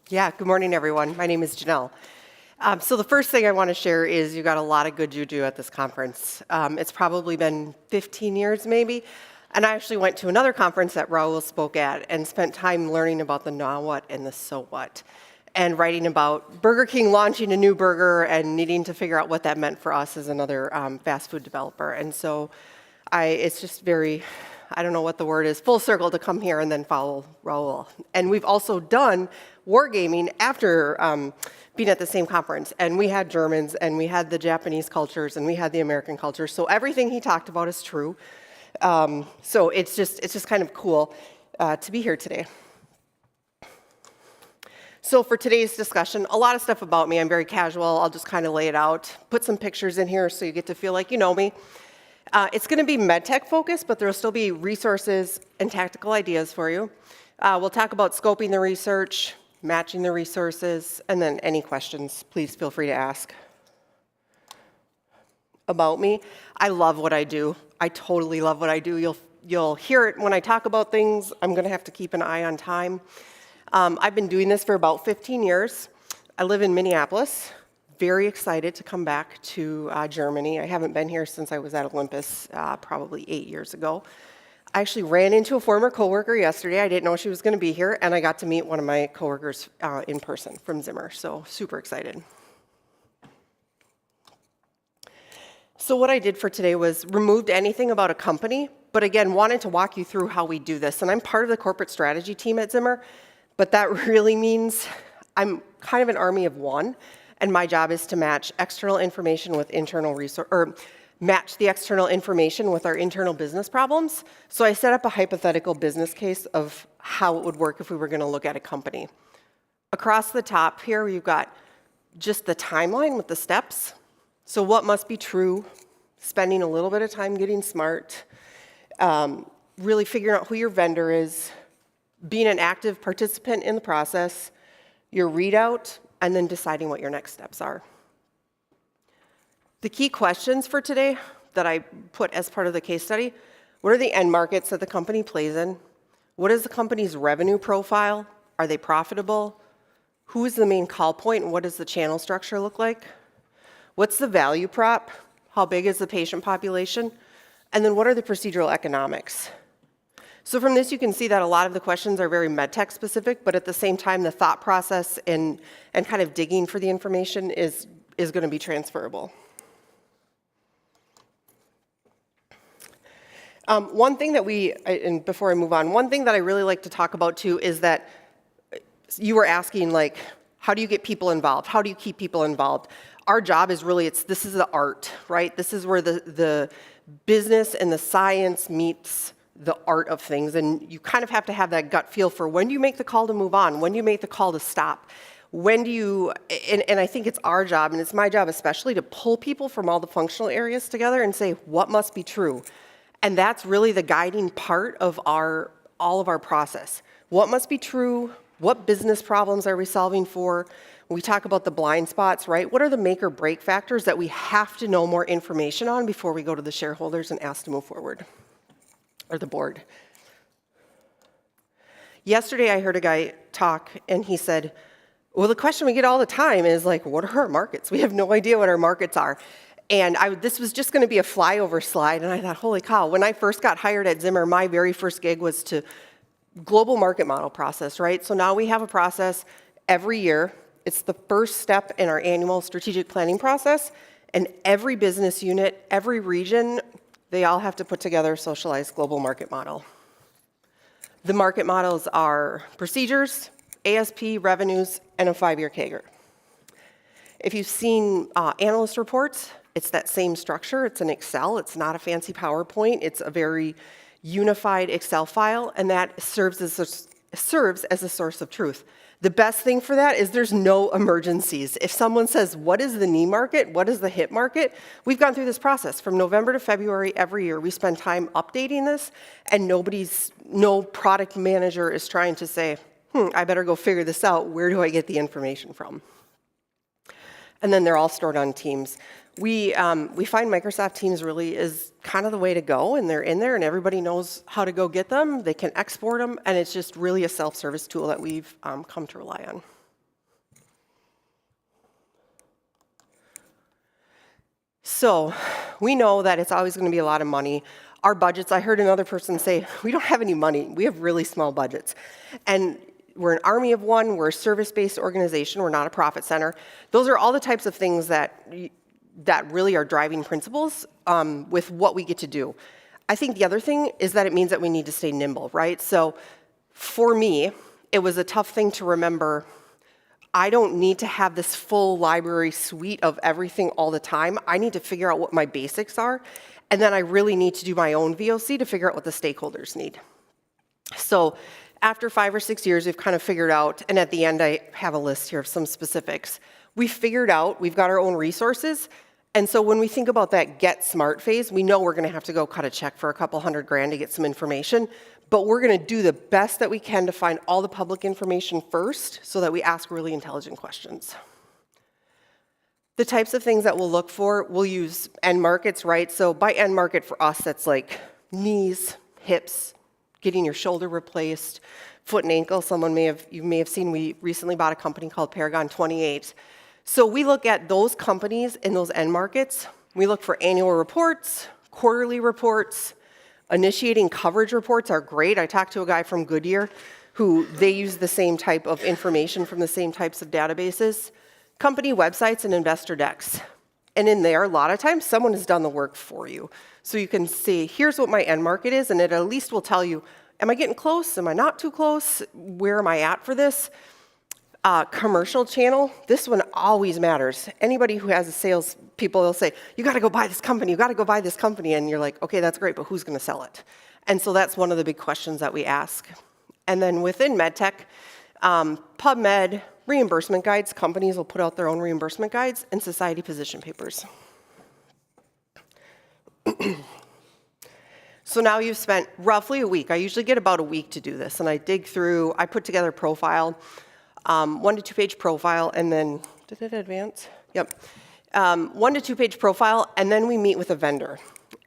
Yeah, good morning, everyone. My name is Janelle. So the first thing I want to share is you got a lot of good juju at this conference. It's probably been 15 years maybe, and I actually went to another conference that Raul spoke at and spent time learning about the now what and the so what, and writing about Burger King launching a new burger and needing to figure out what that meant for us as another fast food developer. And so it's just very, I don't know what the word is, full circle to come here and then follow Raul. And we've also done wargaming after being at the same conference. And we had Germans, and we had the Japanese cultures, and we had the American culture. So everything he talked about is true. So it's just kind of cool to be here today. So for today's discussion, a lot of stuff about me. I'm very casual. I'll just kind of lay it out, put some pictures in here so you get to feel like you know me. It's going to be medtech focused, but there will still be resources and tactical ideas for you. We'll talk about scoping the research, matching the resources, and then any questions, please feel free to ask. About me, I love what I do. I totally love what I do. You'll hear it when I talk about things. I'm going to have to keep an eye on time. I've been doing this for about 15 years. I live in Minneapolis. Very excited to come back to Germany. I haven't been here since I was at Olympus probably 8 years ago. I actually ran into a former coworker yesterday. I didn't know she was going to be here, and I got to meet one of my coworkers in person from Zimmer, so super excited. So what I did for today was removed anything about a company, but again, wanted to walk you through how we do this. And I'm part of the corporate strategy team at Zimmer, but that really means I'm kind of an army of one, and my job is to match external information with internal resource, or match the external information with our internal business problems. So I set up a hypothetical business case of how it would work if we were going to look at a company. Across the top here, you've got just the timeline with the steps. So what must be true, spending a little bit of time getting smart, really figuring out who your vendor is, being an active participant in the process, your readout, and then deciding what your next steps are. The key questions for today that I put as part of the case study: what are the end markets that the company plays in? What is the company's revenue profile? Are they profitable? Who is the main call point, and what does the channel structure look like? What's the value prop? How big is the patient population? And then what are the procedural economics? So from this, you can see that a lot of the questions are very medtech specific, but at the same time, the thought process and kind of digging for the information is going to be transferable. One thing that and before I move on, one thing that I really like to talk about too is that you were asking, like, how do you get people involved? How do you keep people involved? Our job is really, this is the art, right? This is where the business and the science meets the art of things, and you kind of have to have that gut feel for when do you make the call to move on, when do you make the call to stop, when do you, and I think it's our job, and it's my job especially, to pull people from all the functional areas together and say, what must be true? And that's really the guiding part of all of our process. What must be true? What business problems are we solving for? We talk about the blind spots, right? What are the make or break factors that we have to know more information on before we go to the shareholders and ask to move forward, or the board? Yesterday, I heard a guy talk, and he said, well, the question we get all the time is, like, what are our markets? We have no idea what our markets are. And this was just going to be a flyover slide, and I thought, holy cow. When I first got hired at Zimmer, my very first gig was to global market model process, right? So now we have a process every year. It's the first step in our annual strategic planning process, and every business unit, every region, they all have to put together a socialized global market model. The market models are procedures, ASP, revenues, and a 5-year CAGR. If you've seen analyst reports, it's that same structure. It's an Excel. It's not a fancy PowerPoint. It's a very unified Excel file, and that serves as a source of truth. The best thing for that is there's no emergencies. If someone says, what is the knee market? What is the hip market? We've gone through this process from November to February every year. We spend time updating this, and no product manager is trying to say, I better go figure this out. Where do I get the information from? And then they're all stored on Teams. We find Microsoft Teams really is kind of the way to go, and they're in there, and everybody knows how to go get them. They can export them, and it's just really a self-service tool that we've come to rely on. So we know that it's always going to be a lot of money. Our budgets, I heard another person say, we don't have any money. We have really small budgets. And we're an army of one. We're a service-based organization. We're not a profit center. Those are all the types of things that really are driving principles with what we get to do. I think the other thing is that it means that we need to stay nimble, right? So for me, it was a tough thing to remember. I don't need to have this full library suite of everything all the time. I need to figure out what my basics are, and then I really need to do my own VOC to figure out what the stakeholders need. So after 5 or 6 years, we've kind of figured out, and at the end I have a list here of some specifics. We figured out, we've got our own resources, and so when we think about that get smart phase, we know we're gonna have to go cut a check for a couple $100,000 to get some information, but we're gonna do the best that we can to find all the public information first so that we ask really intelligent questions. The types of things that we'll look for, we'll use end markets, right? So by end market for us, that's like knees, hips, getting your shoulder replaced, foot and ankle. You may have seen, we recently bought a company called Paragon 28. So we look at those companies in those end markets. We look for annual reports, quarterly reports. Initiating coverage reports are great. I talked to a guy from Goodyear who they use the same type of information from the same types of databases. Company websites and investor decks. And in there, a lot of times, someone has done the work for you. So you can see, here's what my end market is, and it at least will tell you, am I getting close? Am I not too close? Where am I at for this? Commercial channel, this one always matters. Anybody who has a sales people, they'll say, you gotta go buy this company, you gotta go buy this company, and you're like, okay, that's great, but who's gonna sell it? And so that's one of the big questions that we ask. And then within MedTech, PubMed, reimbursement guides, companies will put out their own reimbursement guides, and society position papers. So now you've spent roughly a week. I usually get about a week to do this, and I put together a profile, 1 to 2 page profile, and then, did it advance? Yep. 1 to 2 page profile, and then we meet with a vendor.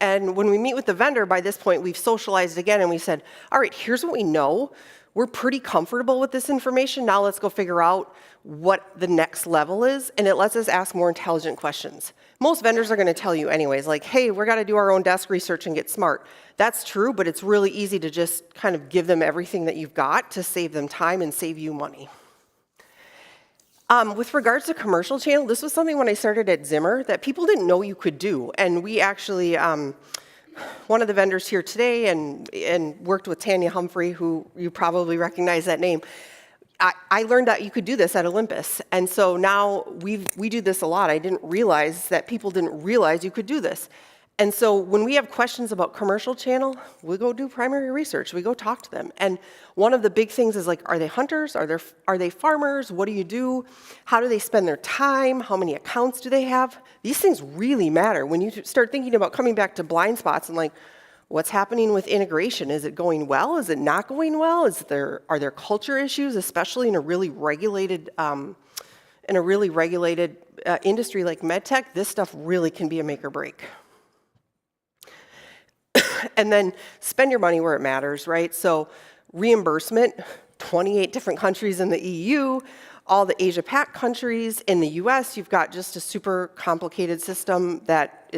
And when we meet with the vendor, by this point, we've socialized again, and we said, all right, here's what we know. We're pretty comfortable with this information. Now let's go figure out what the next level is, and it lets us ask more intelligent questions. Most vendors are gonna tell you anyways, like, hey, we're gonna do our own desk research and get smart. That's true, but it's really easy to just kind of give them everything that you've got to save them time and save you money. With regards to commercial channel, this was something when I started at Zimmer that people didn't know you could do. And we actually, one of the vendors here today and worked with Tanya Humphrey, who you probably recognize that name. I learned that you could do this at Olympus. And so now we do this a lot. I didn't realize that people didn't realize you could do this. And so when we have questions about commercial channel, we go do primary research. We go talk to them. And one of the big things is like, are they hunters? Are they farmers? What do you do? How do they spend their time? How many accounts do they have? These things really matter. When you start thinking about coming back to blind spots and like, what's happening with integration? Is it going well? Is it not going well? Are there culture issues, especially in a really regulated industry like medtech? This stuff really can be a make or break. And then spend your money where it matters, right? So reimbursement, 28 different countries in the EU, all the Asia-Pac countries. In the US, you've got just a super complicated system that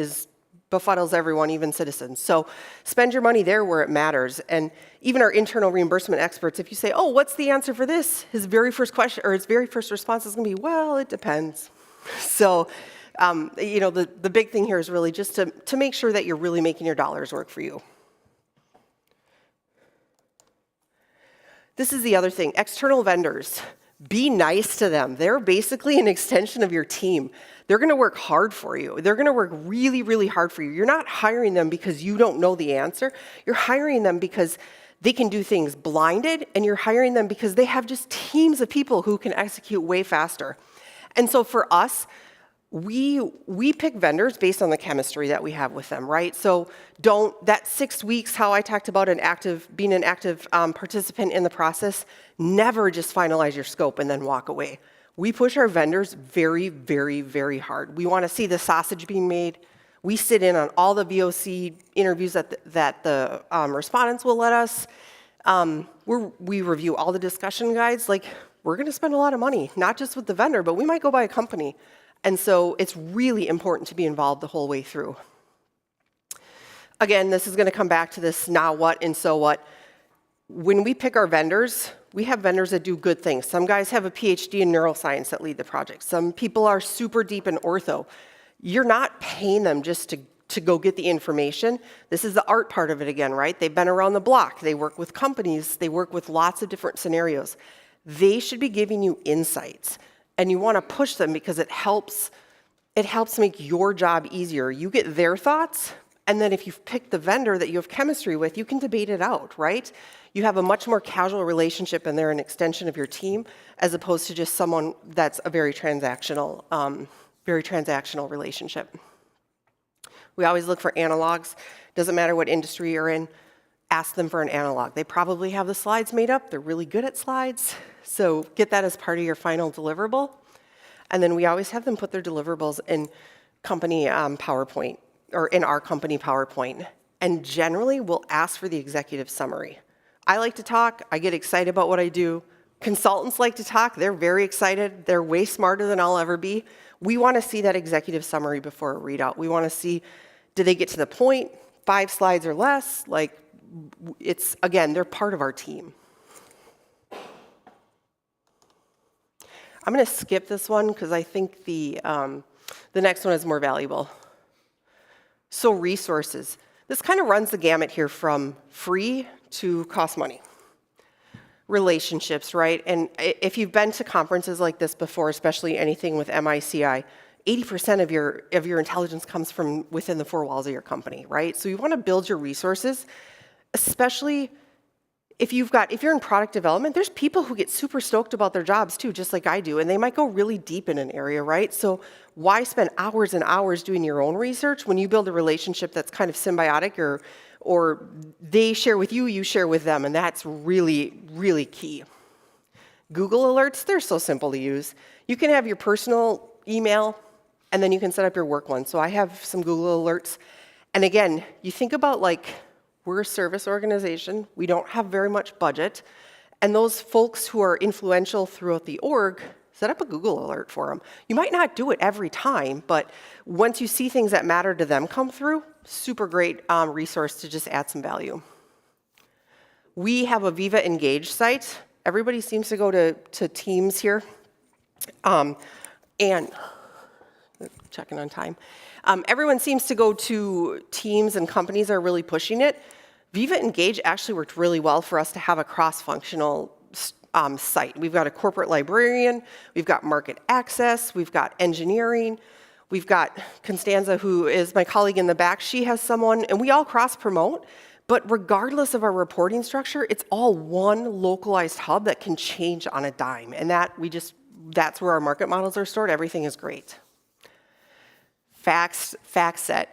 befuddles everyone, even citizens. So spend your money there where it matters. And even our internal reimbursement experts, if you say, oh, what's the answer for this? His very first question, or his very first response is gonna be, well, it depends. So, the big thing here is really just to make sure that you're really making your dollars work for you. This is the other thing, external vendors. Be nice to them. They're basically an extension of your team. They're gonna work hard for you. They're gonna work really, really hard for you. You're not hiring them because you don't know the answer. You're hiring them because they can do things blinded, and you're hiring them because they have just teams of people who can execute way faster. And so for us, we pick vendors based on the chemistry that we have with them, right? So that 6 weeks, how I talked about being an active participant in the process, never just finalize your scope and then walk away. We push our vendors very, very, very hard. We want to see the sausage being made. We sit in on all the VOC interviews that the respondents will let us. We review all the discussion guides. Like, we're going to spend a lot of money, not just with the vendor, but we might go buy a company. And so it's really important to be involved the whole way through. Again, this is going to come back to this now what and so what. When we pick our vendors, we have vendors that do good things. Some guys have a PhD in neuroscience that lead the project. Some people are super deep in ortho. You're not paying them just to go get the information. This is the art part of it again, right? They've been around the block. They work with companies. They work with lots of different scenarios. They should be giving you insights. And you want to push them because it helps make your job easier. You get their thoughts, and then if you've picked the vendor that you have chemistry with, you can debate it out, right? You have a much more casual relationship, and they're an extension of your team, as opposed to just someone that's a very transactional relationship. We always look for analogs. Doesn't matter what industry you're in, ask them for an analog. They probably have the slides made up. They're really good at slides. So get that as part of your final deliverable. And then we always have them put their deliverables in company PowerPoint, or in our company PowerPoint. And generally, we'll ask for the executive summary. I like to talk. I get excited about what I do. Consultants like to talk. They're very excited. They're way smarter than I'll ever be. We want to see that executive summary before a readout. We want to see, did they get to the point, 5 slides or less? Like, it's, again, they're part of our team. I'm going to skip this one because I think the next one is more valuable. So resources. This kind of runs the gamut here from free to cost money. Relationships, right? And if you've been to conferences like this before, especially anything with MICI, 80% of your intelligence comes from within the 4 walls of your company, right? So you want to build your resources, especially if you're in product development. There's people who get super stoked about their jobs too, just like I do, and they might go really deep in an area, right? So why spend hours and hours doing your own research when you build a relationship that's kind of symbiotic, or they share with you, you share with them, and that's really, really key. Google Alerts, they're so simple to use. You can have your personal email, and then you can set up your work one. So I have some Google Alerts. And again, you think about, like, we're a service organization. We don't have very much budget. And those folks who are influential throughout the org, set up a Google Alert for them. You might not do it every time, but once you see things that matter to them come through, super great resource to just add some value. We have a Viva Engage site. Everybody seems to go to Teams here. And checking on time. Everyone seems to go to Teams, and companies are really pushing it. Viva Engage actually worked really well for us to have a cross-functional site. We've got a corporate librarian, we've got market access, we've got engineering, we've got Constanza, who is my colleague in the back. She has someone, and we all cross-promote, but regardless of our reporting structure, it's all one localized hub that can change on a dime, and that's where our market models are stored. Everything is great. FactSet.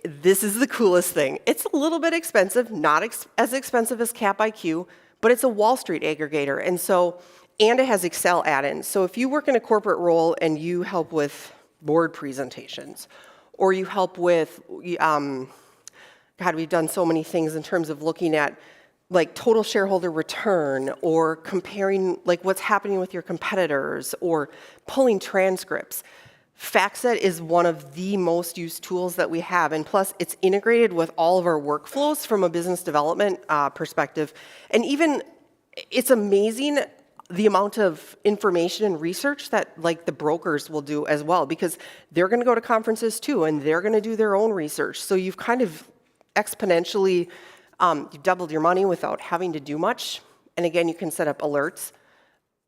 This is the coolest thing. It's a little bit expensive, not as expensive as CapIQ, but it's a Wall Street aggregator, and it has Excel add-ins. So if you work in a corporate role and you help with board presentations, or you help with, God, we've done so many things in terms of looking at like total shareholder return, or comparing like what's happening with your competitors, or pulling transcripts. FactSet is one of the most used tools that we have, and plus it's integrated with all of our workflows from a business development perspective. And even, it's amazing the amount of information and research that like the brokers will do as well, because they're going to go to conferences too, and they're going to do their own research. So you've kind of exponentially, you've doubled your money without having to do much. And again, you can set up alerts.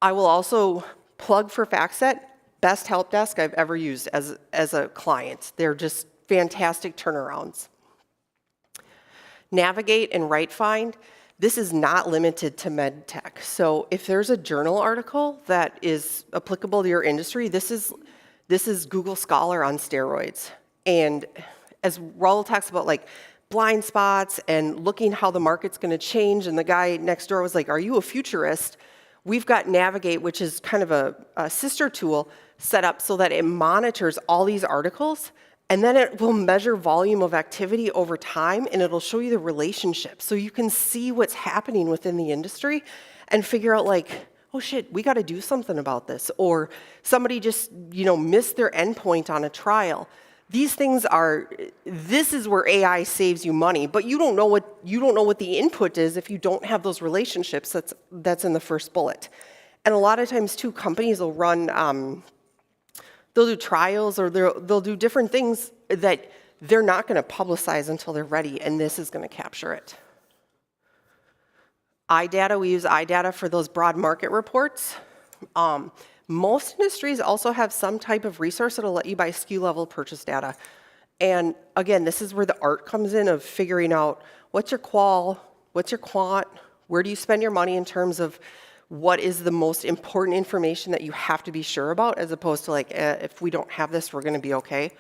I will also plug for FactSet. Best help desk I've ever used as a client. They're just fantastic turnarounds. Navigate and RightFind. This is not limited to med tech. So if there's a journal article that is applicable to your industry, this is Google Scholar on steroids. And as Raul talks about like blind spots and looking how the market's going to change, and the guy next door was like, "Are you a futurist?" We've got Navigate, which is kind of a sister tool set up so that it monitors all these articles, and then it will measure volume of activity over time, and it'll show you the relationship. So you can see what's happening within the industry and figure out like, oh shit, we got to do something about this. Or somebody just, missed their endpoint on a trial. These things this is where AI saves you money, but you don't know what the input is if you don't have those relationships that's in the first bullet. And a lot of times too, companies will run, they'll do trials or they'll do different things that they're not going to publicize until they're ready, and this is going to capture it. iData, we use iData for those broad market reports. Most industries also have some type of resource that'll let you buy SKU level purchase data. And again, this is where the art comes in of figuring out what's your qual, what's your quant, where do you spend your money in terms of what is the most important information that you have to be sure about, as opposed to like, if we don't have this, we're going to be okay.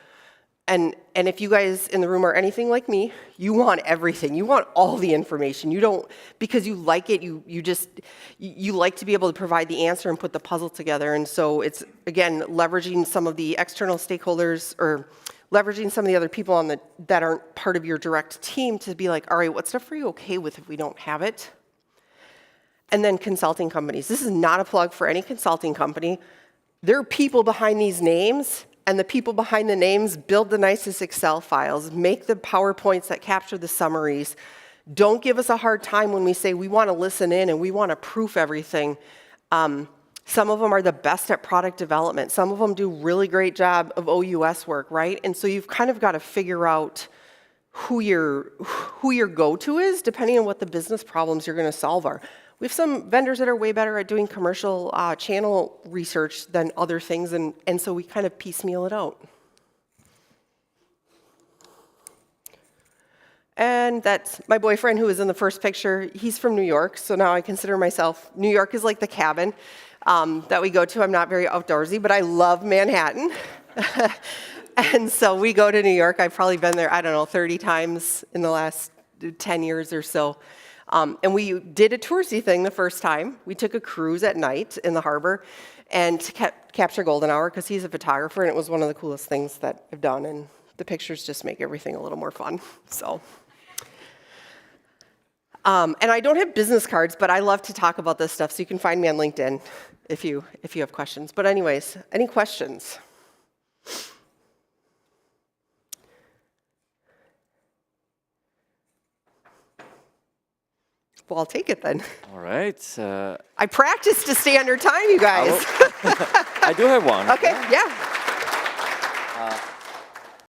And if you guys in the room are anything like me, you want everything. You want all the information. You don't, because you like it, you like to be able to provide the answer and put the puzzle together. And so it's, again, leveraging some of the external stakeholders or leveraging some of the other people that aren't part of your direct team to be like, all right, what stuff are you okay with if we don't have it? And then consulting companies. This is not a plug for any consulting company. There are people behind these names, and the people behind the names build the nicest Excel files, make the PowerPoints that capture the summaries. Don't give us a hard time when we say we want to listen in and we want to proof everything. Some of them are the best at product development. Some of them do really great job of OUS work, right? And so you've kind of got to figure out who your go-to is, depending on what the business problems you're going to solve are. We have some vendors that are way better at doing commercial channel research than other things, and so we kind of piecemeal it out. And that's my boyfriend who was in the first picture. He's from New York, so now I consider myself, New York is like the cabin that we go to. I'm not very outdoorsy, but I love Manhattan. And so we go to New York. I've probably been there, 30 times in the last 10 years or so. And we did a touristy thing the first time. We took a cruise at night in the harbor and capture golden hour because he's a photographer, and it was one of the coolest things that I've done. And the pictures just make everything a little more fun. So, and I don't have business cards, but I love to talk about this stuff. So you can find me on LinkedIn if you have questions. But anyways, any questions? Well, I'll take it then. All right. I practiced to stay under time, you guys. I do have one. Okay, yeah.